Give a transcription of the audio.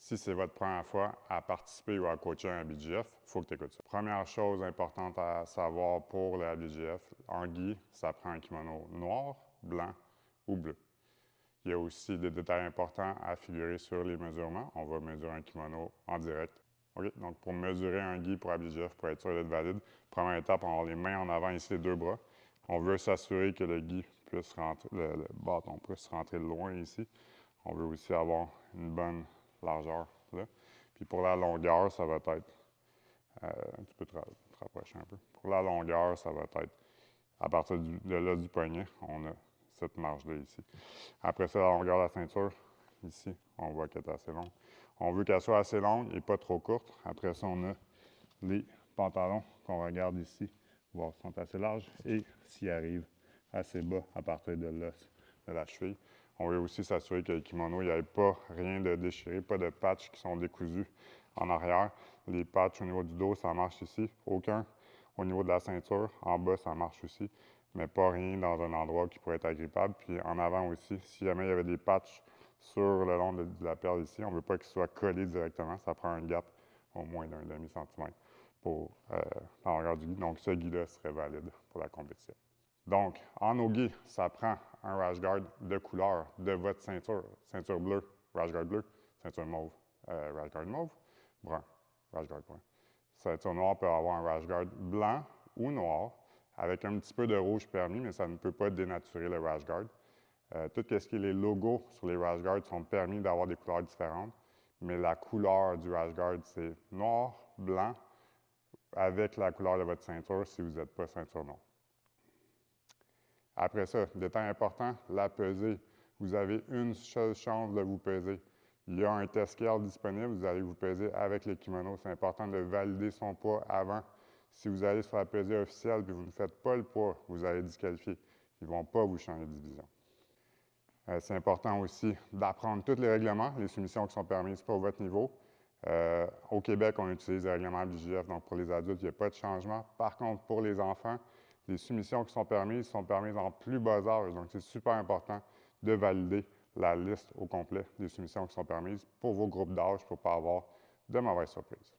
Si c'est votre première fois à participer ou à coacher un BGF, il faut que tu écoutes ça. Première chose importante à savoir pour le BGF, en gi, ça prend un kimono noir, blanc ou bleu. Il y a aussi des détails importants à figurer sur les mesurements. On va mesurer un kimono en direct. OK? Donc, pour mesurer un gi pour ABGF, pour être sûr d'être valide, première étape, on a les mains en avant, ici les deux bras. On veut s'assurer que le gi puisse rentrer, le bâton puisse rentrer loin ici. On veut aussi avoir une bonne largeur là. Puis pour la longueur, ça va être, tu peux te rapprocher un peu. Pour la longueur, ça va être à partir de là du poignet, on a cette marge-là ici. Après ça, la longueur de la ceinture, ici, on voit qu'elle est assez longue. On veut qu'elle soit assez longue et pas trop courte. Après ça, on a les pantalons qu'on regarde ici, voir s'ils sont assez larges et s'ils arrivent assez bas à partir de l'os de la cheville. On veut aussi s'assurer que le kimono, il n'y ait pas rien de déchiré, pas de patchs qui sont décousus en arrière. Les patchs au niveau du dos, ça marche ici. Aucun au niveau de la ceinture. En bas, ça marche aussi, mais pas rien dans un endroit qui pourrait être agrippable. Puis en avant aussi, si jamais il y avait des patchs sur le long de la perle ici, on ne veut pas qu'ils soient collés directement. Ça prend un gap au moins d'un demi-centimètre pour la longueur du gi. Donc, ce gi-là serait valide pour la compétition. Donc, en no-gi, ça prend un rash guard de couleur de votre ceinture. Ceinture bleue, rash guard bleu. Ceinture mauve, rash guard mauve. Brun, rash guard brun. Ceinture noire peut avoir un rash guard blanc ou noir avec un petit peu de rouge permis, mais ça ne peut pas dénaturer le rash guard. Tout ce qui est les logos sur les rash guards sont permis d'avoir des couleurs différentes, mais la couleur du rash guard, c'est noir, blanc, avec la couleur de votre ceinture si vous n'êtes pas ceinture noire. Après ça, détail important, la pesée. Vous avez une seule chance de vous peser. Il y a un test scale disponible, vous allez vous peser avec le kimono. C'est important de valider son poids avant. Si vous allez sur la pesée officielle et vous ne faites pas le poids, vous allez disqualifier. Ils ne vont pas vous changer de division. C'est important aussi d'apprendre tous les règlements, les soumissions qui sont permises pour votre niveau. Au Québec, on utilise le règlement BJF, donc pour les adultes, il n'y a pas de changement. Par contre, pour les enfants, les soumissions qui sont permises en plus bas âge. Donc, c'est super important de valider la liste au complet des soumissions qui sont permises pour vos groupes d'âge pour ne pas avoir de mauvaises surprises.